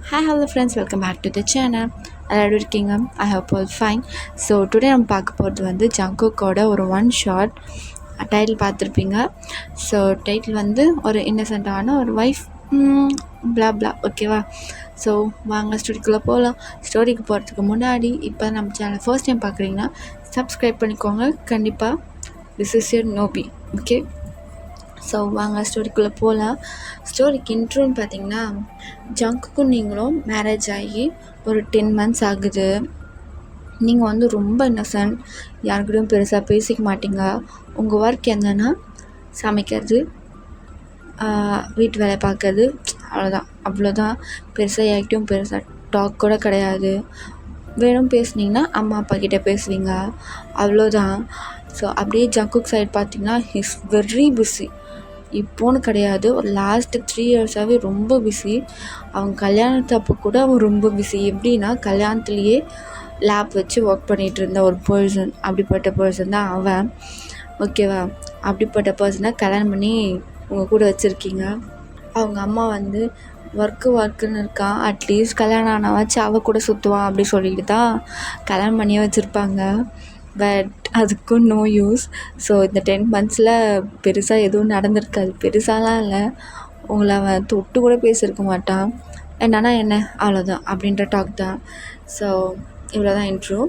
Hi, hello friends, welcome back to the channel. எல்லாரும் இருக்கீங்க? I hope all fine. So today நம்ம பார்க்க போகிறது வந்து ஜங்குக்கோட ஒரு ஒன் ஷார்ட் டைட்டில் பார்த்துருப்பீங்க. ஸோ டைட்டில் வந்து ஒரு இன்னசென்ட்டான ஒரு ஒய்ஃப் blah blah ஓகேவா. ஸோ வாங்க ஸ்டோரிக்குள்ளே போகலாம். ஸ்டோரிக்கு போகிறதுக்கு முன்னாடி இப்போ நம்ம சேனல் ஃபர்ஸ்ட் டைம் பார்க்குறீங்கன்னா சப்ஸ்கிரைப் பண்ணிக்கோங்க கண்டிப்பாக. This is your Nobi. Okay, so வாங்க ஸ்டோரிக்குள்ளே போகலாம். ஸ்டோரிக்கு இன்ட்ரோன்னு பார்த்தீங்கன்னா, ஜங்குக்கும் நீங்களும் மேரேஜ் ஆகி ஒரு 10 months ஆகுது. நீங்கள் வந்து ரொம்ப இன்னசென்ட், யாருக்கிட்டையும் பெருசாக பேசிக்க மாட்டீங்க. உங்கள் ஒர்க் என்னன்னா சமைக்கிறது, வீட்டு வேலை பார்க்கறது, அவ்வளோதான். பெருசாக யார்கிட்டையும் பெருசாக டாக் கூட கிடையாது. வேணும் பேசுனீங்கன்னா அம்மா அப்பா கிட்டே பேசுவீங்க, அவ்வளோதான். ஸோ அப்படியே ஜங்குக் சைட் பார்த்தீங்கன்னா ஹிஸ் வெரி பிஸி. இப்போன்னு கிடையாது, ஒரு லாஸ்ட்டு 3 yearsஆகவே ரொம்ப பிஸி. அவங்க கல்யாணத்தப்போ கூட அவன் ரொம்ப பிஸி. எப்படின்னா, கல்யாணத்துலேயே லேப் வச்சு ஒர்க் பண்ணிகிட்டு இருந்த ஒரு பர்சன், அப்படிப்பட்ட பர்சன் தான் அவன். ஓகேவா. அப்படிப்பட்ட பர்சனை கல்யாணம் பண்ணி உங்கள் கூட வச்சுருக்கீங்க. அவங்க அம்மா வந்து ஒர்க்குன்னு இருக்கான், அட்லீஸ்ட் கல்யாணம் ஆனவாச்சு அவள் கூட சுற்றுவான் அப்படி சொல்லிட்டு தான் கல்யாணம் பண்ணியே வச்சுருப்பாங்க. பட் அதுக்கும் நோ யூஸ். ஸோ இந்த 10 monthsல பெருசாக எதுவும் நடந்திருக்காது. பெருசாலாம் இல்லை, உங்களை அவன் தொட்டு கூட பேசியிருக்க மாட்டான். என்னன்னா என்ன, அவ்வளோதான் அப்படின்ற டாக் தான். ஸோ இவ்வளோ தான் இன்ட்ரோ.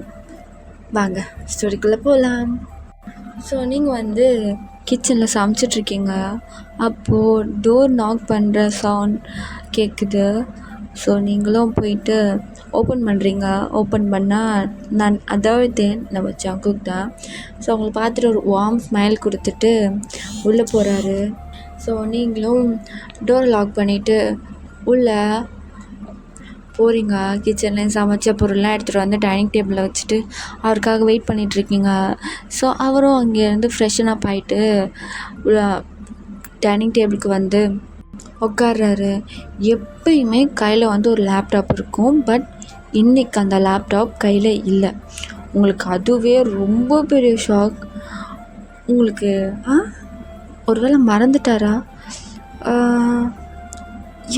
வாங்க ஸ்டோரிக்குள்ளே போகலாம். ஸோ நீங்கள் வந்து கிச்சனில் சமைச்சிட்ருக்கீங்க. அப்போது டோர் நாக் பண்ணுற சவுண்ட் கேட்குது. ஸோ நீங்களும் போயிட்டு ஓப்பன் பண்ணுறீங்க. ஓப்பன் பண்ணால் அதாவது நம்ம ஜங்குக் தான். ஸோ அவங்கள பார்த்துட்டு ஒரு வார்ம் ஸ்மைல் கொடுத்துட்டு உள்ளே போகிறாரு. ஸோ நீங்களும் டோர் லாக் பண்ணிவிட்டு உள்ளே போகிறீங்க. கிச்சனில் சமைச்ச பொருள்லாம் எடுத்துகிட்டு வந்து டைனிங் டேபிளில் வச்சுட்டு அவருக்காக வெயிட் பண்ணிகிட்ருக்கீங்க. ஸோ அவரும் அங்கேருந்து ஃப்ரெஷன் அப் ஆகிட்டு டைனிங் டேபிளுக்கு வந்து உட்கார்றாரு. எப்பயுமே கையில் வந்து ஒரு லேப்டாப் இருக்கும், பட் இன்றைக்கி அந்த லேப்டாப் கையில் இல்லை. உங்களுக்கு அதுவே ரொம்ப பெரிய ஷாக். உங்களுக்கு ஒருவேளை மறந்துட்டாரா?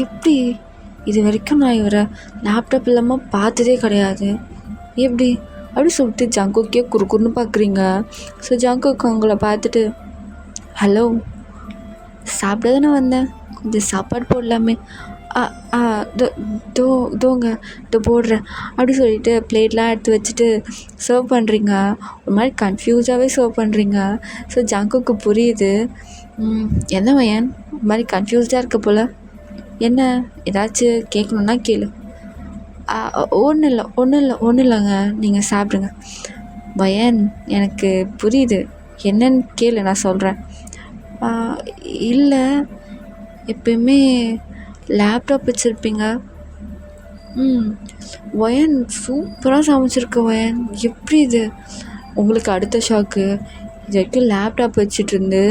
எப்படி இது வரைக்கும் நான் இவரை லேப்டாப் இல்லாமல் பார்த்ததே கிடையாது, எப்படி அப்படி சொல்லிட்டு ஜங்குக்கே குறுக்குன்னு பார்க்குறீங்க. ஸோ ஜங்குக்கு உங்களை பார்த்துட்டு, ஹலோ, சாப்பிட தானே வந்தேன், கொஞ்சம் சாப்பாடு போடலாமே, தோங்க இதோ போடுறேன் அப்படி சொல்லிட்டு பிளேட்லாம் எடுத்து வச்சுட்டு சர்வ் பண்ணுறீங்க. ஒரு மாதிரி கன்ஃபியூஸாகவே சர்வ் பண்ணுறீங்க. ஸோ ஜங்குக்கு புரியுது, என்ன வயன் ஒரு மாதிரி கன்ஃபியூஸ்டாக இருக்க போல், என்ன ஏதாச்சும் கேட்கணுன்னா கேளு. ஒன்றும் இல்லைங்க, நீங்கள் சாப்பிடுங்க. வயன் எனக்கு புரியுது, என்னன்னு கேளு, நான் சொல்கிறேன். இல்லை, எப்பயுமே லேப்டாப் வச்சுருப்பீங்க. வயன் சூப்பராக சமைச்சிருக்க வயன், எப்படி இது? உங்களுக்கு அடுத்த ஷாக்கு, இது வரைக்கும் லேப்டாப் வச்சுட்டு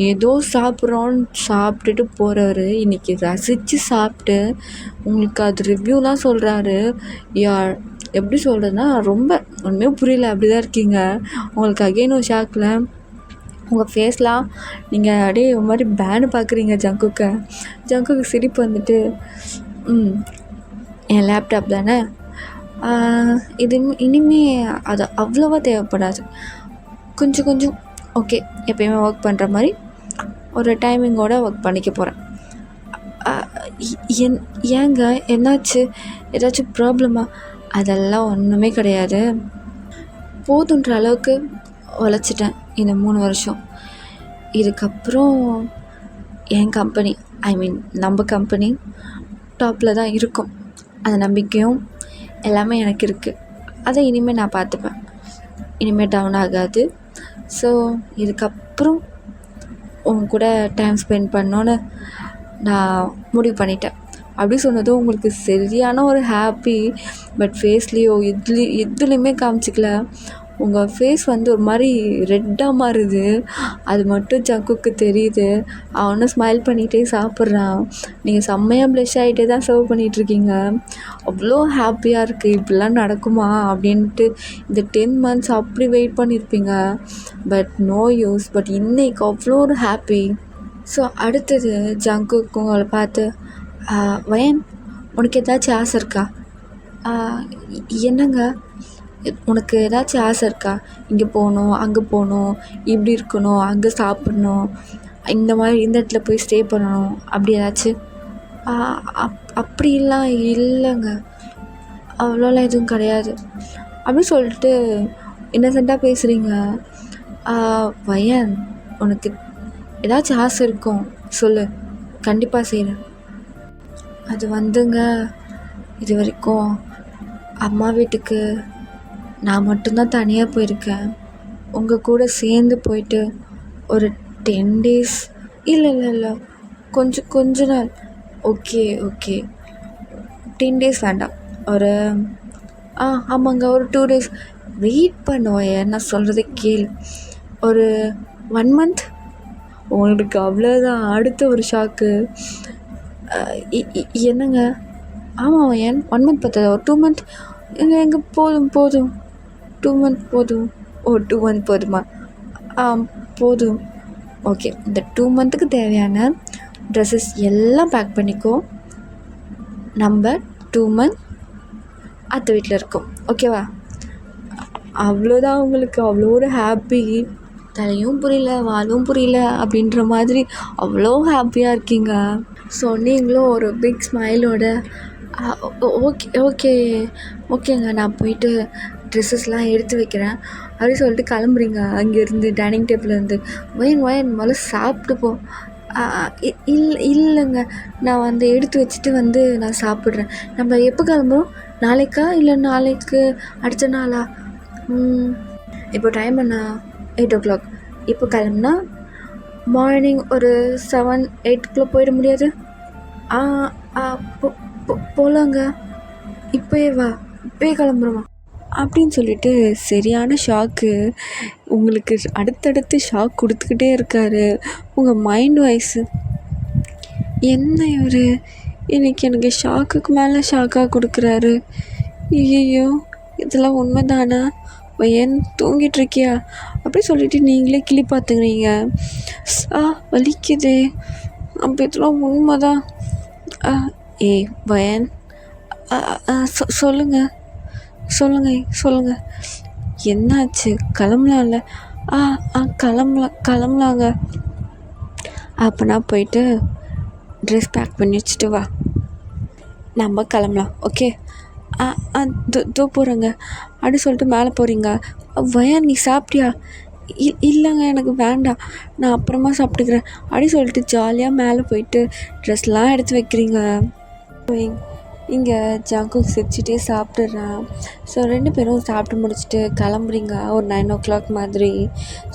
ஏதோ சாப்பிட்டுட்டு போகிறவர் இன்றைக்கி ரசித்து சாப்பிட்டு உங்களுக்கு அது ரிவ்யூலாம் சொல்கிறாரு. யார் எப்படி சொல்கிறதுனா, ரொம்ப ஒன்றுமே புரியல, அப்படி தான் இருக்கீங்க. உங்களுக்கு அகெயின் ஒரு ஷாக்கில் உங்கள் ஃபேஸ்லாம் நீங்கள் அப்படியே ஒரு மாதிரி பேனு பார்க்குறீங்க ஜங்குக்கு சிரிப்பு வந்துட்டு, என் லேப்டாப் தானே, இது இனிமேல் அது அவ்வளோவா தேவைப்படாது, கொஞ்சம் ஓகே, எப்பயுமே ஒர்க் பண்ணுற மாதிரி ஒரு டைமிங்கோடு ஒர்க் பண்ணிக்க போகிறேன். ஏங்க என்னாச்சு, ஏதாச்சும் ப்ராப்ளமா? அதெல்லாம் ஒன்றுமே கிடையாது, போதுன்ற அளவுக்கு உழைச்சிட்டேன் இந்த 3 வருஷம். இதுக்கப்புறம் என் கம்பெனி, நம்ம கம்பெனி டாப்பில் தான் இருக்கும், அந்த நம்பிக்கையும் எல்லாமே எனக்கு இருக்குது. அதை இனிமேல் நான் பார்த்துப்பேன், இனிமேல் டவுன் ஆகாது. ஸோ இதுக்கப்புறம் உங்க கூட டைம் ஸ்பெண்ட் பண்ணோன்னு நான் முடிவு பண்ணிட்டேன். அப்படி சொன்னதும் உங்களுக்கு சரியான ஒரு ஹாப்பி. பட் ஃபேஸ்லேயோ எதுலேயுமே காமிச்சிக்கல. உங்கள் ஃபேஸ் வந்து ஒரு மாதிரி ரெட்டாக மாறுது, அது மட்டும் ஜங்குக்கு தெரியுது. அவனும் ஸ்மைல் பண்ணிகிட்டே சாப்பிட்றான். நீங்கள் செம்மையாக ப்ளஷ் ஆகிட்டே தான் சர்வ் பண்ணிகிட்ருக்கீங்க. அவ்வளோ ஹாப்பியாக இருக்குது. இப்படிலாம் நடக்குமா அப்படின்ட்டு இந்த 10 months அப்படி வெயிட் பண்ணியிருப்பீங்க. But no use. பட் இன்றைக்கி அவ்வளோ ஒரு ஹாப்பி. ஸோ அடுத்தது ஜங்குக்கு உங்களை பார்த்து, வயன் உனக்கு ஏதாச்சும் ஆசை இருக்கா? என்னங்க? உனக்கு ஏதாச்சும் ஆசை இருக்கா? இங்கே போகணும், அங்கே போகணும், இப்படி இருக்கணும், அங்கே சாப்பிட்ணும், இந்த மாதிரி இந்த இடத்துல போய் ஸ்டே பண்ணணும், அப்படி ஏதாச்சும்? அப்படிலாம் இல்லைங்க, அவ்வளோலாம் எதுவும் கிடையாது அப்படி சொல்லிட்டு இன்னசென்ட்டாக பேசுகிறீங்க. வயன், உனக்கு ஏதாச்சும் ஆசை இருக்கும், சொல்லு, கண்டிப்பாக செய்கிறேன். அது வந்துங்க, இது வரைக்கும் அம்மா வீட்டுக்கு நான் மட்டும்தான் தனியாக போயிருக்கேன். உங்கள் கூட சேர்ந்து போயிட்டு ஒரு 10 days, இல்லை கொஞ்ச நாள். ஓகே 10 days வேண்டாம், ஒரு ஆமாங்க, ஒரு 2 days வெயிட் பண்ணுவேன். நான் சொல்கிறத கேள், ஒரு 1 month. உங்களுக்கு அவ்வளோதான், அடுத்த ஒரு ஷாக்கு. என்னங்க? ஆமாம், ஏன் 1 month பத்தாது, ஒரு 2 month. எங்கே போதும் 2 month போதும். 2 month போதுமா? போதும். ஓகே, இந்த 2 monthக்கு தேவையான ட்ரெஸ்ஸஸ் எல்லாம் பேக் பண்ணிக்கோ. நம்ம 2 month அத்தை வீட்டில் இருக்கோம், ஓகேவா? அவ்வளோதான். உங்களுக்கு அவ்வளோ ஒரு ஹாப்பி, தலையும் புரியல வாலும் புரியல அப்படின்ற மாதிரி அவ்வளோ ஹாப்பியாக இருக்கீங்க. ஸோ நீங்களும் ஒரு பிக் ஸ்மைலோட ஓகேங்க, நான் போயிட்டு ட்ரெஸ்ஸஸ்லாம் எடுத்து வைக்கிறேன் அப்படின்னு சொல்லிட்டு கிளம்புறீங்க அங்கேருந்து, டைனிங் டேபிள்லேருந்து. வயன் முதல்ல சாப்பிட்டு போ. இல்லைங்க, நான் வந்து எடுத்து வச்சுட்டு நான் சாப்பிட்றேன். நம்ம எப்போ கிளம்புறோம்? நாளைக்கா இல்லை நாளைக்கு அடுத்த நாளா? இப்போ டைம் என்ன? 8 o'clock. இப்போ கிளம்புனா மார்னிங் ஒரு 7-8 போயிட முடியாது? போகலாங்க. இப்போயே வா, இப்போயே கிளம்புறோமா அப்படின்னு சொல்லிட்டு சரியான ஷாக்கு. உங்களுக்கு அடுத்தடுத்து ஷாக் கொடுத்துக்கிட்டே இருக்காரு உங்கள் மைண்ட் வாய்ஸு. என்ன இவர் இன்றைக்கி எனக்கு ஷாக்குக்கு மேலே ஷாக்காக கொடுக்குறாரு. ஐயோ, இதெல்லாம் உண்மைதானா? ஏன் தூங்கிட்டுருக்கியா அப்படி சொல்லிட்டு நீங்களே கிளி பார்த்துக்கிறீங்க. வலிக்குதே, அப்போ இதெல்லாம் உண்மைதான். வயன், சொல்லுங்க என்னாச்சு? கிளம்பலாம்ல? கிளம்பலாங்க. அப்போ நான் போயிட்டு ட்ரெஸ் பேக் பண்ணி வச்சுட்டு வா, நம்ம கிளம்பலாம். ஓகே, தோ போகிறேங்க அப்படி சொல்லிட்டு மேலே போகிறீங்க. வயன், நீ சாப்பிட்டியா? இல்லைங்க, எனக்கு வேண்டாம், நான் அப்புறமா சாப்பிட்டுக்கிறேன் அப்படி சொல்லிட்டு ஜாலியாக மேலே போயிட்டு ட்ரெஸ்லாம் எடுத்து வைக்கிறீங்க. இங்கே ஜங்குக் சிரிச்சிட்டே சாப்பிட்றான். ஸோ 2 பேரும் சாப்பிட்டு முடிச்சுட்டு கிளம்புறீங்க ஒரு 9 o'clock மாதிரி.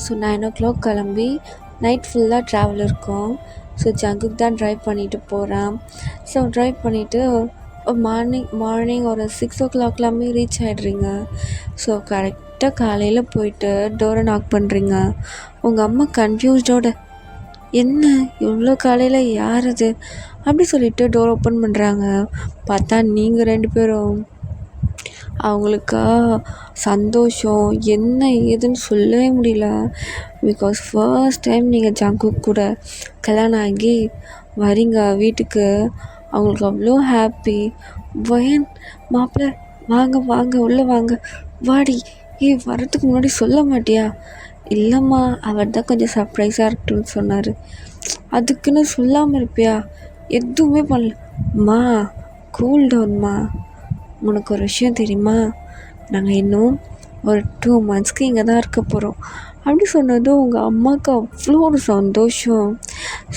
ஸோ 9 o'clock கிளம்பி நைட் ஃபுல்லாக ட்ராவல் இருக்கும். ஸோ ஜங்குக் தான் ட்ரைவ் பண்ணிட்டு போகிறான். ஸோ ட்ரைவ் பண்ணிவிட்டு மார்னிங் ஒரு 6 o'clockலாமே ரீச் ஆகிடுறீங்க. ஸோ கரெக்டாக காலையில் போயிட்டு டோரை நாக் பண்ணுறீங்க. உங்கள் அம்மா கன்ஃபியூஸ்டோட, என்ன இவ்வளோ காலையில், யார் அது அப்படி சொல்லிட்டு டோர் ஓப்பன் பண்ணுறாங்க. பார்த்தா நீங்கள் 2 பேரும். அவங்களுக்கா சந்தோஷம் என்ன ஏதுன்னு சொல்லவே முடியல. பிகாஸ் ஃபர்ஸ்ட் டைம் நீங்கள் ஜங்குக் கூட கல்யாணம் ஆகி வரீங்க வீட்டுக்கு. அவங்களுக்கு அவ்வளோ ஹாப்பி. வயன், மாப்பிள்ளை வாங்க உள்ளே வாங்க, வாடி. வரத்துக்கு முன்னாடி சொல்ல மாட்டியா? இல்லைம்மா, அவர் தான் கொஞ்சம் சர்ப்ரைஸாக இருக்கட்டும்னு சொன்னார். அதுக்குன்னு சொல்லாமல் இருப்பியா? எதுவுமே பண்ணலம்மா, கூல் டவுன்மா. உனக்கு ஒரு விஷயம் தெரியுமா? நாங்கள் இன்னும் ஒரு 2 monthsக்கு இங்கே தான் இருக்க போகிறோம் அப்படி சொன்னதும் உங்கள் அம்மாவுக்கு அவ்வளோ ஒரு சந்தோஷம்.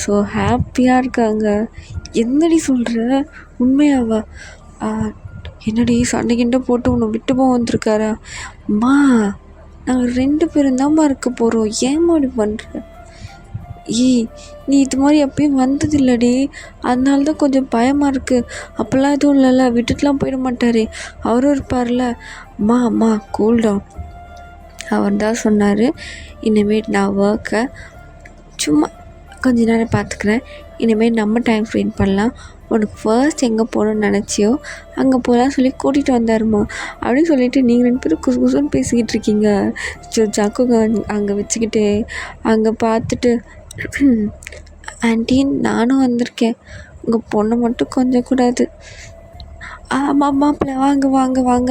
ஸோ ஹாப்பியாக இருக்காங்க. என்னடி சொல்கிற, உண்மையாவா? என்னடி சண்டை கிண்டை போட்டு உன்னை விட்டு போக வந்திருக்காரா? அம்மா, நாங்கள் 2 பேரும் தான்மா இருக்க போகிறோம், ஏம்மா இப்படி பண்ணுற? நீ இது மாதிரி எப்பயும் வந்ததில்லடி, அதனால தான் கொஞ்சம் பயமாக இருக்குது. அப்போல்லாம் எதுவும் இல்லைல்ல, விட்டுட்டுலாம் போயிட மாட்டார், அவரும் இருப்பார்ல. அம்மா கூல் டவுன். அவர் தான் சொன்னார், இனிமேல் நான் ஒர்க்கை சும்மா கொஞ்ச நேரம் பார்த்துக்கிறேன், இனிமேல் நம்ம டைம் ஸ்பெண்ட் பண்ணலாம், உனக்கு ஃபர்ஸ்ட் எங்கே போகணுன்னு நினச்சியோ அங்கே போகலாம் சொல்லி கூட்டிகிட்டு வந்தாருமா அப்படின்னு சொல்லிட்டு நீங்கள் 2 பேரும் குசுன்னு பேசிக்கிட்டு இருக்கீங்க. ஜாக்குங்க அங்கே வச்சுக்கிட்டு அங்கே பார்த்துட்டு, ஆண்டி நானும் வந்திருக்கேன், உங்கள் பொண்ணை மட்டும் கொஞ்சம் கூடாது, மாப்பிள்ளை வாங்க வாங்க வாங்க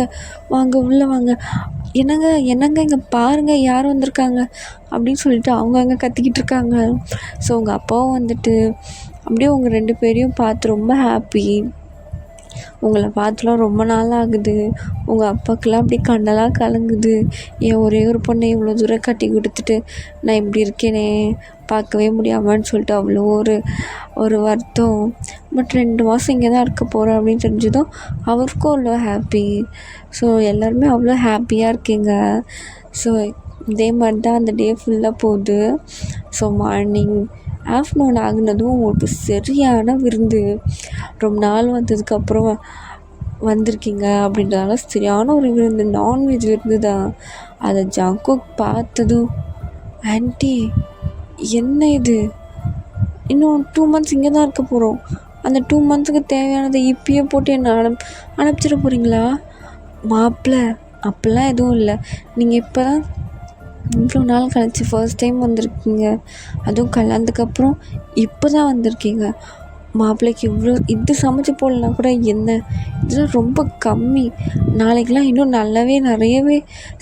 வாங்க உள்ளே வாங்க, என்னங்க என்னங்க இங்கே பாருங்கள் யார் வந்திருக்காங்க அப்படின்னு சொல்லிட்டு அவங்க அங்கே கத்திக்கிட்டு இருக்காங்க. ஸோ உங்கள் அப்பாவும் வந்துட்டு அப்படியே உங்கள் 2 பேரையும் பார்த்து ரொம்ப ஹாப்பி. உங்களை பார்த்துலாம் ரொம்ப நாள் ஆகுது, உங்கள் அப்பாவுக்கெல்லாம் அப்படி கண்ணெல்லாம் கலங்குது, என் ஒரே ஒரு பொண்ணை இவ்வளோ தூரம் கட்டி கொடுத்துட்டு நான் இப்படி இருக்கேனே பார்க்கவே முடியாமன்னு சொல்லிட்டு அவ்வளோ ஒரு வருத்தம். பட் 2 மாதம் இங்கே தான் இருக்க போகிறேன் அப்படின்னு தெரிஞ்சதும் அவருக்கும் அவ்வளோ ஹாப்பி. ஸோ எல்லாருமே அவ்வளோ ஹாப்பியாக இருக்கீங்க. ஸோ இதே மாதிரி தான் அந்த டே ஃபுல்லாக போகுது. ஸோ மார்னிங் ஆஃப்டர்நூன் ஆகுனதும் உங்களுக்கு சரியான விருந்து. ரொம்ப நாள் வந்ததுக்கப்புறம் வந்திருக்கீங்க அப்படின்றதால சரியான ஒரு விருந்து, நான்வெஜ் விருந்து தான். அதை ஜங்குக் பார்த்ததும், ஆன்ட்டி என்ன இது, இன்னும் 2 months இங்கே தான் இருக்க போகிறோம், அந்த 2 monthsக்கு தேவையானதை இப்பயே போட்டு என்ன அனுப்பிச்சிட போகிறீங்களா? மாப்பிள்ளை அப்படிலாம் எதுவும் இல்லை, நீங்கள் இப்போ தான் இவ்வளோ நாள் கழிச்சு ஃபர்ஸ்ட் டைம் வந்திருக்கீங்க, அதுவும் கல்யாணத்துக்கப்புறம் இப்போ தான் வந்திருக்கீங்க. மாப்பிள்ளைக்கு இவ்வளோ இது சமைச்சு போடலாம் கூட என்ன, இதெல்லாம் ரொம்ப கம்மி. நாளைக்கெலாம் இன்னும் நிறையவே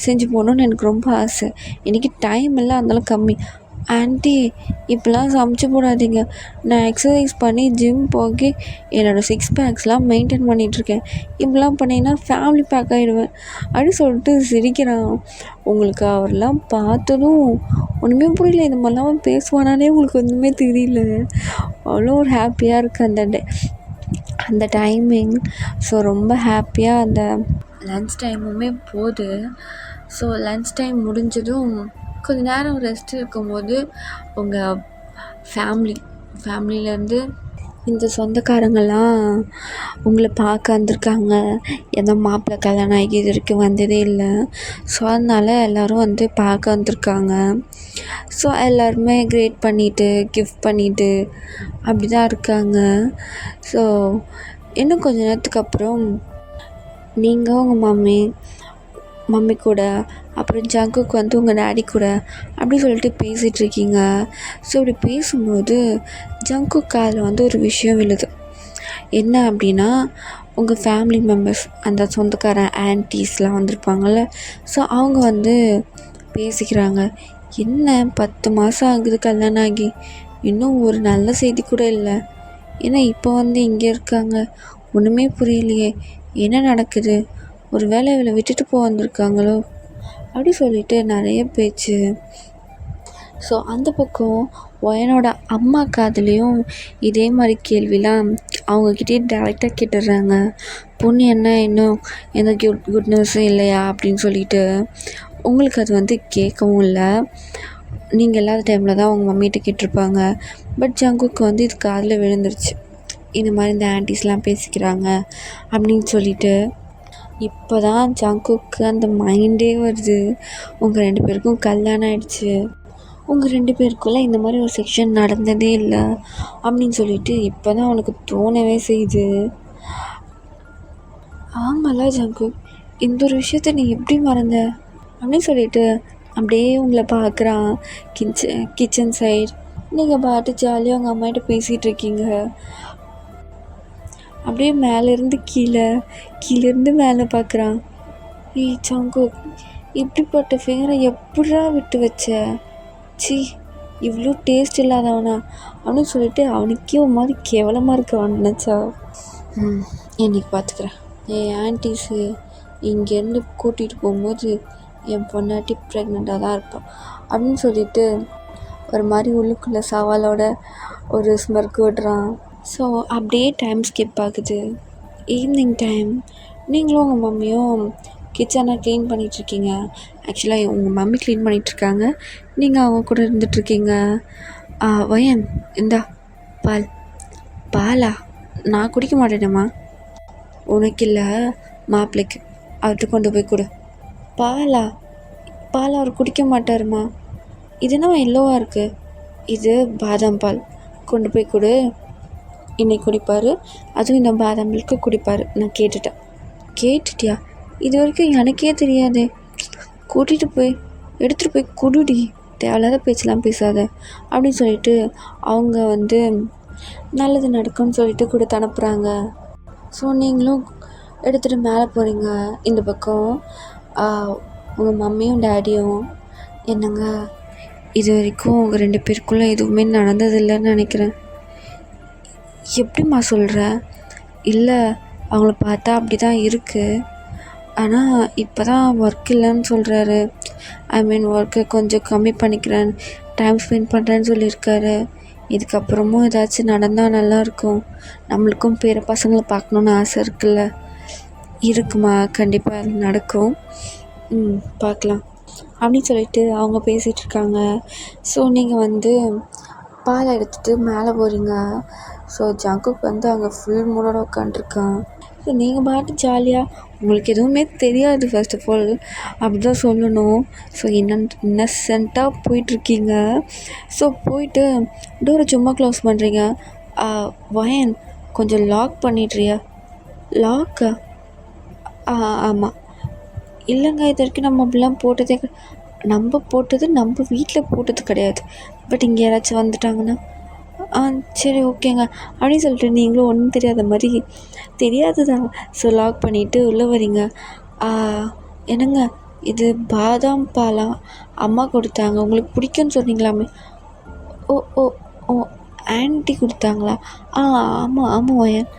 செஞ்சு போகணுன்னு எனக்கு ரொம்ப ஆசை. இன்றைக்கி டைம் இல்லை, அதனால கம்மி. ஆன்ட்டி இப்போலாம் சமைச்சு போடாதீங்க, நான் எக்ஸசைஸ் பண்ணி ஜிம் போகி என்னோடய 6 பேக்ஸ்லாம் மெயின்டைன் பண்ணிகிட்ருக்கேன், இப்படிலாம் பண்ணிங்கன்னா ஃபேமிலி பேக் ஆகிடுவேன் அப்படின்னு சொல்லிட்டு சிரிக்கிறான். உங்களுக்கு அவரெல்லாம் பார்த்ததும் ஒன்றுமே புரியல, இந்த மாதிரிலாம் பேசுவானானே உங்களுக்கு ஒன்றுமே தெரியல. அவ்வளோ ஒரு ஹாப்பியாக இருக்குது அந்த டைமிங். ஸோ ரொம்ப ஹாப்பியாக அந்த லன்ச் டைமுமே போகுது. ஸோ லன்ச் டைம் முடிஞ்சதும் கொஞ்ச நேரம் ரெஸ்ட் இருக்கும்போது உங்கள் ஃபேமிலியிலேருந்து இந்த சொந்தக்காரங்கள்லாம் உங்களை பார்க்க வந்திருக்காங்க. ஏன்னா மாப்பிள்ளை கல்யாணம் ஆகி இது வரைக்கும் வந்ததே இல்லை. ஸோ அதனால் எல்லோரும் வந்து பார்க்க வந்திருக்காங்க. ஸோ எல்லாருமே கிரேட் பண்ணிவிட்டு கிஃப்ட் பண்ணிவிட்டு அப்படி தான் இருக்காங்க. ஸோ இன்னும் கொஞ்ச நேரத்துக்கு அப்புறம் நீங்கள் உங்கள் மம்மி கூட, அப்புறம் ஜங்குக்கு வந்து உங்கள் டேடி கூட அப்படி சொல்லிட்டு பேசிகிட்ருக்கீங்க. ஸோ இப்படி பேசும்போது ஜங்குக் காதில் வந்து ஒரு விஷயம் விழுது. என்ன அப்படின்னா, உங்கள் ஃபேமிலி மெம்பர்ஸ், அந்த சொந்தக்காரன் ஆன்ட்டிஸ்லாம் வந்திருப்பாங்கள்ல, ஸோ அவங்க வந்து பேசிக்கிறாங்க. என்ன 10 மாதம் ஆகுது கல்யாணம் ஆகி, இன்னும் ஒரு நல்ல செய்தி கூட இல்லை, ஏன்னா இப்போ வந்து இங்கே இருக்காங்க, ஒன்றுமே புரியலையே, என்ன நடக்குது, ஒரு வேளை இவளை விட்டுட்டு போக வந்திருக்காங்களோ அப்படி சொல்லிட்டு நிறைய பேச்சு. ஸோ அந்த பக்கம் ஒயனோட அம்மா காதுலேயும் இதே மாதிரி கேள்விலாம் அவங்கக்கிட்டே டேரெக்டாக கேட்டுடுறாங்க. பொண்ணு என்ன இன்னும் எந்த குட் நியூஸும் இல்லையா அப்படின்னு சொல்லிட்டு. உங்களுக்கு அது வந்து கேட்கவும் இல்லை, நீங்கள் இல்லாத டைமில் தான் அவங்க மம்மிகிட்ட கேட்டிருப்பாங்க. பட் ஜங்குக்கு வந்து இது காதில் விழுந்துருச்சு, இந்த மாதிரி இந்த ஆன்ட்டிஸ்லாம் பேசிக்கிறாங்க அப்படின்னு சொல்லிட்டு. இப்போ தான் ஜங்குக்கு அந்த மைண்டே வருது, உங்கள் 2 பேருக்கும் கல்யாணம் ஆகிடுச்சு, உங்கள் 2 பேருக்குள்ளே இந்த மாதிரி ஒரு செக்ஷன் நடந்ததே இல்லை அப்படின்னு சொல்லிட்டு இப்போ தான் அவனுக்கு தோணவே செய்யுது. ஆமாம்ல ஜங்குக், இந்த ஒரு விஷயத்த நீ எப்படி மறந்த அப்படின்னு சொல்லிட்டு அப்படியே உங்களை பார்க்குறான். கிச்சன் சைடு நீங்கள் பாட்டு ஜாலியாக உங்கள் அம்மாகிட்ட பேசிகிட்டு இருக்கீங்க. அப்படியே மேலேருந்து கீழேருந்து மேலே பார்க்குறான். ஏய் ஜங்குக், இப்படிப்பட்ட ஃபிங்கரை எப்படா விட்டு வச்ச, சி இவ்வளோ டேஸ்ட் இல்லாதவனா அப்படின்னு சொல்லிட்டு அவனுக்கே ஒரு மாதிரி கேவலமாக இருக்க அவன் நினச்சா. இன்னைக்கு பார்த்துக்கிறேன், என் ஆன்ட்டிஸு இங்கேருந்து கூட்டிகிட்டு போகும்போது என் பொண்டாட்டி ப்ரெக்னெண்ட்டாக தான் இருப்பான் அப்படின்னு சொல்லிட்டு ஒரு மாதிரி உள்ளுக்குள்ளே சவாலோட ஒரு ஸ்மர்க் விடுறான். ஸோ அப்படியே டைம் ஸ்கிப் ஆகுது. ஈவினிங் டைம், நீங்களும் உங்கள் மம்மியும் கிச்சனை க்ளீன் பண்ணிகிட்ருக்கீங்க. ஆக்சுவலாக உங்கள் மம்மி க்ளீன் பண்ணிகிட்ருக்காங்க, நீங்கள் அவங்க கூட இருந்துகிட்ருக்கீங்க. வயன் இந்தா பாலா, நான் குடிக்க மாட்டேனேம்மா. உனக்கு இல்லை, மாப்பிள்ளைக்கு, அவர்கிட்ட கொண்டு போய் கொடு. பால் அவர் குடிக்க மாட்டாருமா. இது என்ன எல்லோவாக இருக்குது, இது பாதாம் பால், கொண்டு போய் கொடு, இன்னைக்கு குடிப்பார், அதுவும் இந்த பாதாம் மில்க்கு குடிப்பார். நான் கேட்டுட்டியா? இது வரைக்கும் எனக்கே தெரியாதே. கூட்டிகிட்டு போய் எடுத்துகிட்டு போய் குடுடி, தேவையில்லாத பேச்செல்லாம் பேசாத அப்படின்னு சொல்லிட்டு அவங்க வந்து நல்லது நடக்கும்னு சொல்லிட்டு கொடுத்து அனுப்புகிறாங்க. ஸோ நீங்களும் எடுத்துகிட்டு மேலே போகிறீங்க. இந்த பக்கம் உங்கள் மம்மியும் டேடியும் என்னங்க இது வரைக்கும் உங்கள் 2 பேருக்குள்ளே எதுவுமே நடந்ததில்லைன்னு நினைக்கிறேன். எப்படிம்மா சொல்கிற? இல்லை, அவங்கள பார்த்தா அப்படி தான் இருக்குது. ஆனால் இப்போ தான் ஒர்க் இல்லைன்னு சொல்கிறாரு. ஒர்க்கை கொஞ்சம் கம்மி பண்ணிக்கிறேன், டைம் ஸ்பெண்ட் பண்ணுறேன்னு சொல்லியிருக்காரு. இதுக்கப்புறமும் ஏதாச்சும் நடந்தால் நல்லாயிருக்கும். நம்மளுக்கும் பேர பசங்களை பார்க்கணுன்னு ஆசை இருக்குல்ல. இருக்குமா, கண்டிப்பாக அது நடக்கும். பார்க்கலாம் அப்படின்னு சொல்லிட்டு அவங்க பேசிகிட்ருக்காங்க. ஸோ நீங்கள் பால் எடுத்துகிட்டு மேலே போகிறீங்க. ஸோ ஜங்குக் அங்கே ஃபுல் மூடோட உட்காண்ட்ருக்கான். ஸோ நீங்கள் பாட்டு ஜாலியாக, உங்களுக்கு எதுவுமே தெரியாது ஃபர்ஸ்ட் ஆஃப் ஆல், அப்படி தான் சொல்லணும். ஸோ இன்னசென்ட்டாக போயிட்டுருக்கீங்க. ஸோ போயிட்டு டோரை சும்மா க்ளோஸ் பண்ணுறீங்க. வயன் கொஞ்சம் லாக் பண்ணிடுறியா? லாக்கா? ஆமாம். இல்லைங்க, இது வரைக்கும் நம்ம அப்படிலாம் போட்டதே நம்ம வீட்டில் போட்டது கிடையாது. பட் இங்கே யாராச்சும் வந்துட்டாங்கன்னா சரி ஓகேங்க அப்படின்னு சொல்லிட்டு நீங்களும் ஒன்றும் தெரியாத மாதிரி தெரியாது தான். ஸோ லாக் பண்ணிவிட்டு உள்ளே வரீங்க. என்னங்க இது பாதாம் பாலா? அம்மா கொடுத்தாங்க, உங்களுக்கு பிடிக்கும்னு சொன்னீங்களாமே. ஓ ஓ ஓ ஆன்ட்டி கொடுத்தாங்களா? ஆமாம் வயன்,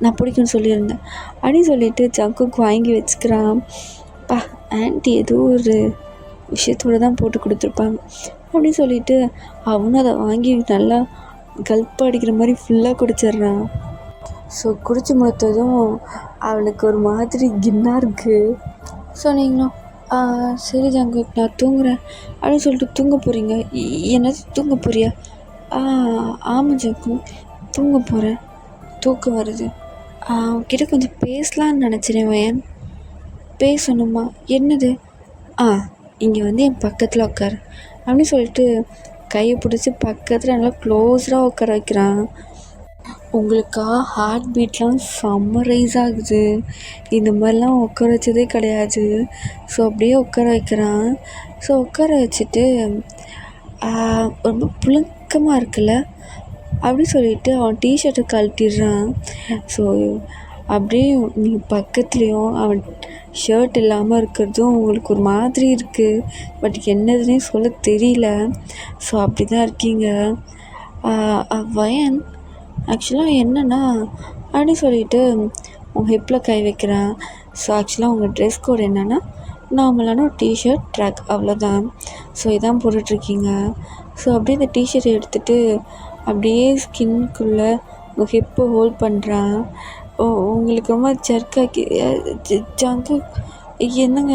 நான் பிடிக்கும்னு சொல்லியிருந்தேன் அப்படின்னு சொல்லிட்டு ஜங்குக்கு வாங்கி வச்சுக்கிறான். ஆன்ட்டி ஏதோ ஒரு விஷயத்தோடு தான் போட்டு கொடுத்துருப்பாங்க அப்படின்னு சொல்லிட்டு அவனும் அதை வாங்கி நல்லா கல்ப் அடிக்கிற மாதிரி ஃபுல்லாக குடிச்சிட்றான். ஸோ குடிச்சு முடித்ததும் அவனுக்கு ஒரு மாதிரி கின்னாக இருக்குது. ஸோ நீங்களும் சரி ஜங்கு, நான் தூங்குறேன் அப்படின்னு சொல்லிட்டு தூங்க போகிறீங்க. என்னது தூங்க போறியா? ஆமாம் ஜங்கு, தூங்க போகிறேன், தூக்கம் வருது. அவன்கிட்ட கொஞ்சம் பேசலான்னு நினச்சினேன் வயன். பேசணுமா? என்னது? இங்கே என் பக்கத்தில் உட்காரு அப்படின்னு சொல்லிட்டு கையை பிடிச்சி பக்கத்தில் நல்லா க்ளோஸராக உட்கார வைக்கிறான். உங்களுக்கா ஹார்ட் பீட்லாம் சம்மரைஸ் ஆகுது. இந்த மாதிரிலாம் உட்கார வச்சதே கிடையாது. ஸோ அப்படியே உட்கார வைக்கிறான். ஸோ உட்கார வச்சுட்டு ரொம்ப புழுக்கமாக இருக்குல்ல அப்படி சொல்லிட்டு அவன் டிஷர்ட்டை கழட்டிடுறான். ஸோ அப்படியே நீ பக்கத்துலேயும் அவன் ஷர்ட் இல்லாமல் இருக்கிறதும் உங்களுக்கு ஒரு மாதிரி இருக்குது. பட் என்னதுன்னே சொல்ல தெரியல. ஸோ அப்படி தான் இருக்கீங்க. வயன் ஆக்சுவலாக என்னென்னா அப்படி சொல்லிட்டு உங்கள் ஹிப்பில் கை வைக்கிறான். ஸோ ஆக்சுவலாக உங்கள் ட்ரெஸ் கோட் என்னென்னா நார்மலான ஒரு டிஷர்ட் ட்ராக், அவ்வளோதான். ஸோ இதான் போட்டுட்ருக்கீங்க. ஸோ அப்படியே இந்த டிஷர்ட் எடுத்துகிட்டு அப்படியே ஸ்கின்குள்ளே உங்கள் ஹிப்பை ஹோல்ட் பண்ணுறான். உங்களுக்கு ரொம்ப ஜர்க்காக்கி ஜங்கு. என்னங்க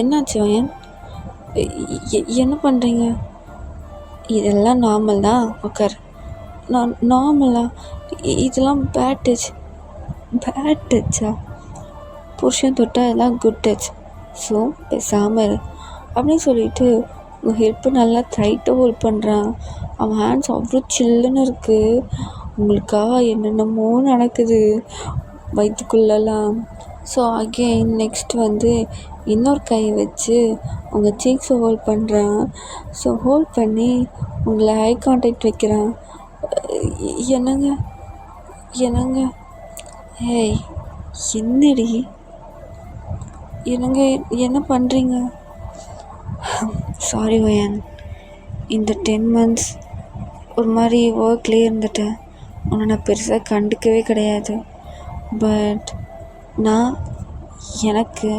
என்னாச்சு வயன்? என்ன பண்ணுறீங்க? இதெல்லாம் நார்மல் தான், உட்கார். நார்மலா? இதெல்லாம் பேட் டச்சா? புருஷன் தொட்டால் இதெல்லாம் குட் டச். ஸோ பேசாமல் இரு அப்படின்னு சொல்லிட்டு உங்கள் ஹெல்ப்பு நல்லா டைட்டாக ஹோல்ட் பண்ணுறான். அவன் ஹேண்ட்ஸ் அவ்வளோ சில்லுன்னு இருக்குது. உங்களுக்காக என்னென்னமோ நடக்குது வயிற்றுக்குள்ளெல்லாம். ஸோ அகெயின் நெக்ஸ்ட் இன்னொரு கை வச்சு உங்கள் சீக்ஸை ஹோல்ட் பண்ணுறான். ஸோ ஹோல்ட் பண்ணி உங்களை ஐ கான்டாக்ட் வைக்கிறான். என்னங்க ஏய் என்னடி என்னங்க என்ன பண்ணுறீங்க? சாரி வயன், இந்த 10 months ஒரு மாதிரி ஒர்க்லேயே இருந்துட்டேன். உன்னை நான் பெருசாக கண்டுக்கவே கிடையாது. பட் எனக்கு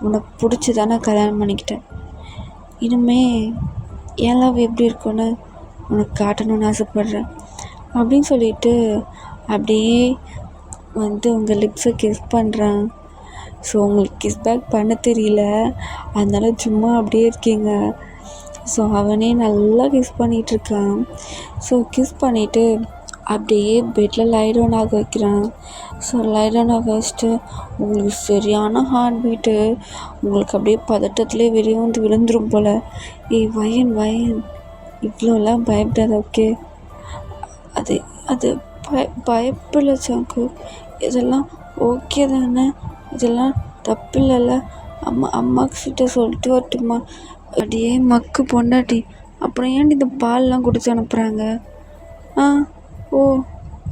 உன்னை பிடிச்சி தானே கல்யாணம் பண்ணிக்கிட்டேன். இனிமே என் லவ் எப்படி இருக்குன்னு உனக்கு காட்டணும்னு ஆசைப்பட்றேன் அப்படின்னு சொல்லிட்டு அப்படியே உங்கள் லிப்ஸை கிஸ் பண்ணுறான். ஸோ உங்களுக்கு கிஸ் பேக் பண்ண தெரியல, அதனால சும்மா அப்படியே இருக்கீங்க. ஸோ அவனே நல்லா கிஸ் பண்ணிகிட்ருக்கான். ஸோ கிஸ் பண்ணிவிட்டு அப்படியே பெட்டில் லை டவுன் ஆக வைக்கிறான். ஸோ லை டவுன் ஆக வச்சுட்டு உங்களுக்கு சரியான ஹார்ட் பீட்டு, உங்களுக்கு அப்படியே பதட்டத்துலேயே வெளியே விழுந்துரும் போல். வயன் இவ்வளோலாம் பயப்படாத, ஓகே? அது பயப்பில்லை சாக்கு, இதெல்லாம் ஓகே தானே, இதெல்லாம் தப்பு இல்லைல்ல? அம்மாக்கிட்ட சொல்லிட்டு வரட்டுமா? அப்படியே மக்கு பொண்டாட்டி, அப்புறம் ஏன்டி இந்த பால்லாம் கொடுத்து அனுப்புகிறாங்க? ஓ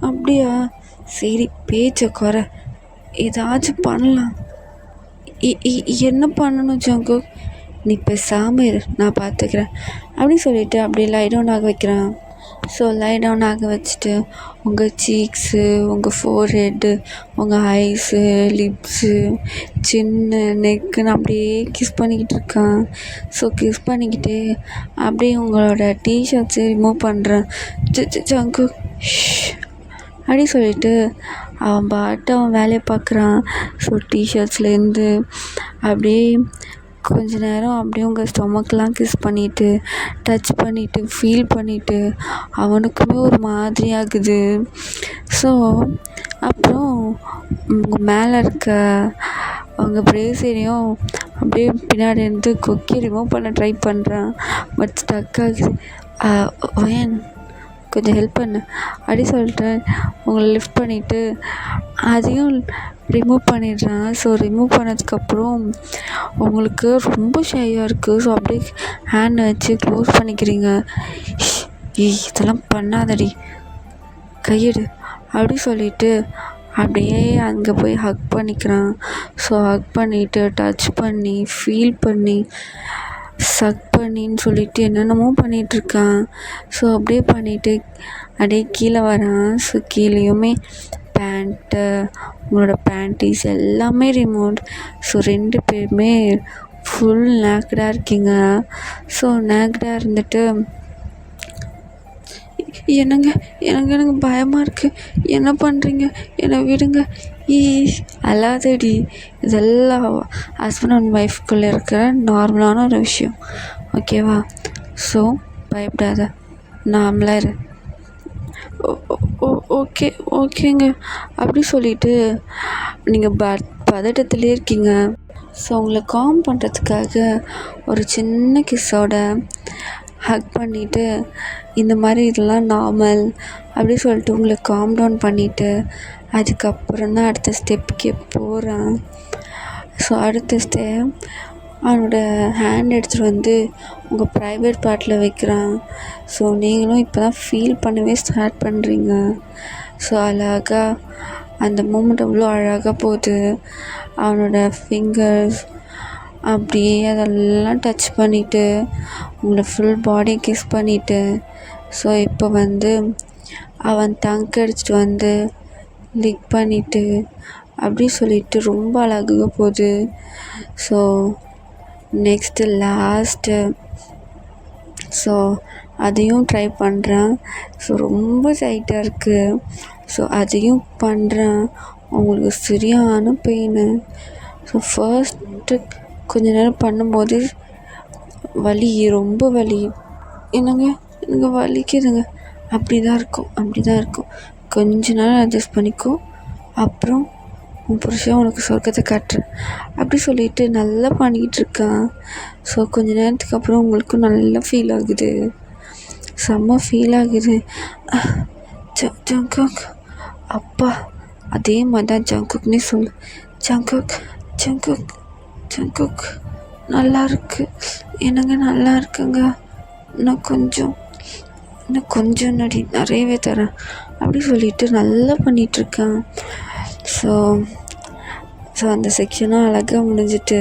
அப்படியா, சரி பேச்சை குறை, ஏதாச்சும் பண்ணலாம். என்ன பண்ணணும் ஜங்குக்? நீ பேசாமல் இரு, நான் பார்த்துக்கிறேன் அப்படின்னு சொல்லிவிட்டு அப்படியே லை டவுன் ஆக வைக்கிறான். ஸோ லை டவுன் ஆக வச்சுட்டு உங்கள் சீக்ஸு, உங்கள் ஃபோர்ஹெட்டு, உங்கள் ஐஸு, லிப்ஸு, சின்ன நெக்குன்னு அப்படியே கிஸ் பண்ணிக்கிட்டு இருக்கான். ஸோ கிஸ் பண்ணிக்கிட்டு அப்படியே உங்களோட டிஷர்ட்ஸு ரிமூவ் பண்ணுறான். ஜங்குக் அப்படி சொல்லிவிட்டு அவன் பாட்டு அவன் வேலையை பார்க்குறான். ஸோ டிஷர்ட்ஸ்லேருந்து அப்படியே கொஞ்ச நேரம் அப்படியே உங்கள் ஸ்டொமக்கெலாம் கிஸ் பண்ணிவிட்டு டச் பண்ணிவிட்டு ஃபீல் பண்ணிவிட்டு அவனுக்குமே ஒரு மாதிரி ஆகுது. ஸோ அப்புறம் உங்கள் மேலே இருக்க அவங்க பிரேசரையும் அப்படியே பின்னாடி இருந்து கொக்கி ரிமூவ் பண்ண ட்ரை பண்ணுறான். பட் ஸ்டக் ஆகுது. வேன் கொஞ்சம் ஹெல்ப் பண்ணு அப்படி சொல்லிட்டு உங்களை லிஃப்ட் பண்ணிவிட்டு அதையும் ரிமூவ் பண்ணிடுறான். ஸோ ரிமூவ் பண்ணதுக்கப்புறம் உங்களுக்கு ரொம்ப ஷையாக இருக்குது. ஸோ அப்படியே ஹேண்டை வச்சு க்ளோஸ் பண்ணிக்கிறீங்க. இதெல்லாம் பண்ணாதடி, கையெடு அப்படி சொல்லிவிட்டு அப்படியே அங்கே போய் ஹக் பண்ணிக்கிறான். ஸோ ஹக் பண்ணிவிட்டு டச் பண்ணி ஃபீல் பண்ணி சக் பண்ணின்னு சொல்லிவிட்டு என்னென்னமோ பண்ணிகிட்ருக்கான். ஸோ அப்படியே பண்ணிவிட்டு அப்படியே கீழே வரான். ஸோ கீழேயுமே பேண்ட்டு, உங்களோட பேண்டீஸ் எல்லாமே ரிமூவ். ஸோ 2 பேருமே ஃபுல் நேக்கடாக இருக்கீங்க. ஸோ நேக்கடாக இருந்துட்டு என்னங்க எனக்கு எனக்கு பயமாக இருக்குது, என்ன பண்ணுறீங்க, என்னை விடுங்க, அல்லாதடி. இதெல்லாம் ஹஸ்பண்ட் அண்ட் ஒய்ஃப்குள்ளே இருக்கிற நார்மலான ஒரு விஷயம், ஓகேவா? ஸோ பயப்படாத, நார்மலாக இரு. ஓகே ஓகேங்க அப்படி சொல்லிவிட்டு நீங்கள் பதட்டத்துலேயே இருக்கீங்க. ஸோ உங்களை காம் பண்ணுறதுக்காக ஒரு சின்ன கிஸ்ஸோட ஹக் பண்ணிவிட்டு இந்த மாதிரி இதெல்லாம் நார்மல் அப்படி சொல்லிட்டு உங்களை காம் டவுன் பண்ணிவிட்டு அதுக்கப்புறம் தான் அடுத்த ஸ்டெப்புக்கே போகிறான். ஸோ அடுத்த ஸ்டெப் அவனோட ஹேண்ட் எடுத்துகிட்டு வந்து உங்கள் ப்ரைவேட் பார்ட்டில் வைக்கிறான். ஸோ நீங்களும் இப்போ தான் ஃபீல் பண்ணவே ஸ்டார்ட் பண்ணுறீங்க. ஸோ அழகாக அந்த மூமெண்ட் அவ்வளோ அழகாக போகுது. அவனோட ஃபிங்கர்ஸ் அப்படியே அதெல்லாம் டச் பண்ணிவிட்டு உங்களை ஃபுல் பாடி கிஸ் பண்ணிவிட்டு ஸோ இப்போ வந்து அவன் டங்க் அடிச்சிட்டு வந்து லிக் பண்ணிவிட்டு அப்படி சொல்லிவிட்டு ரொம்ப அழகாக போகுது. ஸோ நெக்ஸ்ட்டு லாஸ்ட்டு ஸோ அதையும் ட்ரை பண்ணுறேன். ஸோ ரொம்ப டைட்டாக இருக்குது. ஸோ அதையும் பண்ணுறேன். உங்களுக்கு சரியான பெயின். ஸோ ஃபர்ஸ்ட்டு கொஞ்ச நேரம் பண்ணும்போது வலி, ரொம்ப வலி. எனக்கு வலிக்குதுங்க, அப்படி தான் இருக்கும். கொஞ்ச நேரம் அட்ஜஸ்ட் பண்ணிக்கோ, அப்புறம் உன் புருஷன் உனக்கு சொர்க்கத்தை காட்டுறேன் அப்படி சொல்லிட்டு நல்லா பண்ணிக்கிட்டு இருக்கான். ஸோ கொஞ்ச நேரத்துக்கு அப்புறம் உங்களுக்கும் நல்லா ஃபீல் ஆகுது, செம்ம ஃபீல் ஆகுது. ஜங்குக், அப்பா அதே மாதிரி தான் ஜங்குக்னே சொல்லு. ஜங்குக் நல்லா இருக்கு. என்னங்க நல்லா இருக்குங்க, இன்னும் கொஞ்சம் நடி, நிறையவே தரேன் அப்படி சொல்லிட்டு நல்லா பண்ணிகிட்ருக்கேன். ஸோ அந்த செக்ஷனும் அழகாக முடிஞ்சிட்டு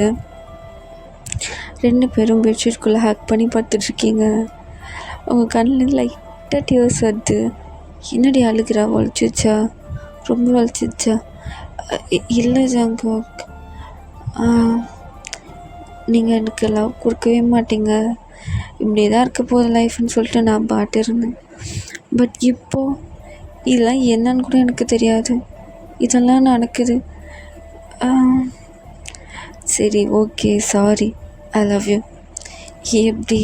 2 பேரும் பெட்ஷீட்குள்ளே ஹேக் பண்ணி படுத்துட்ருக்கீங்க. உங்கள் கண்ணில் லைட்டாக டியர்ஸ் வருது. என்னடி அழுகிறா, வலிச்சிச்சா, ரொம்ப வலிச்சிச்சா? இல்லை ஜங்குக், நீங்கள் எனக்கு லவ் கொடுக்கவே மாட்டீங்க, இப்படியே தான் இருக்க போகுது லைஃப்னு சொல்லிட்டு நான் பாட்டு இருந்தேன். பட் இப்போது இதெல்லாம் என்னன்னு கூட எனக்கு தெரியாது, இதெல்லாம் நடக்குது. சரி okay sorry, I love you. எப்படி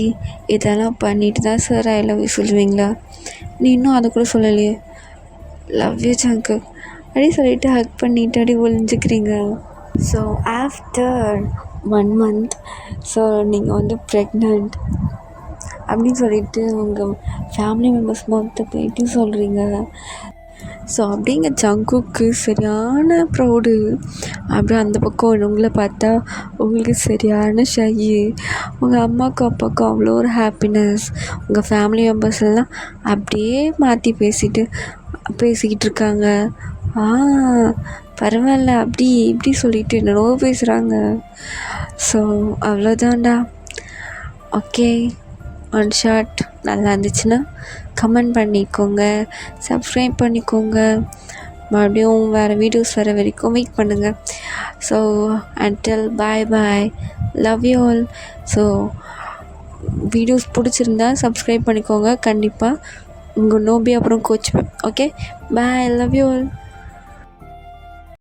இதெல்லாம் பண்ணிட்டு தான் சார் ஐ லவ் யூ சொல்லுவீங்களா? நீ இன்னும் அதை கூட சொல்லலையே. லவ் யூ ஜங்குக் அப்படி சொல்லிவிட்டு ஹக் பண்ணிவிட்டு அப்படி ஒழிஞ்சிக்கிறீங்க. ஸோ ஆஃப்டர் 1 month ஸோ நீங்கள் வந்து ப்ரெக்னென்ட் அப்படின்னு சொல்லிட்டு உங்கள் ஃபேமிலி மெம்பர்ஸ் மொத்த போயிட்டு சொல்கிறீங்க. ஸோ அப்படிங்க ஜங்குக்கு சரியான ப்ரௌடு. அப்படியே அந்த பக்கம் உங்களை பார்த்தா உங்களுக்கு சரியான ஷை. உங்கள் அம்மாவுக்கும் அப்பாவுக்கும் அவ்வளோ ஒரு ஹாப்பினஸ். உங்கள் ஃபேமிலி மெம்பர்ஸ் எல்லாம் அப்படியே மாற்றி பேசிக்கிட்டு இருக்காங்க. ஆ பரவாயில்ல, அப்படி இப்படி சொல்லிட்டு என்னென்னவோ பேசுகிறாங்க. ஸோ அவ்வளோதான்டா. ஓகே, ஒன் ஷாட் நல்லா இருந்துச்சுன்னா கமெண்ட் பண்ணிக்கோங்க, சப்ஸ்கிரைப் பண்ணிக்கோங்க. மறுபடியும் வேறு வீடியோஸ் வர வரைக்கும் வெயிட் பண்ணுங்கள். So until bye bye, love you all. So videos பிடிச்சிருந்தா சப்ஸ்கிரைப் பண்ணிக்கோங்க கண்டிப்பாக. உங்கள் நோபி அப்புறம் கோச்சுப்பேன். Okay bye, love you all.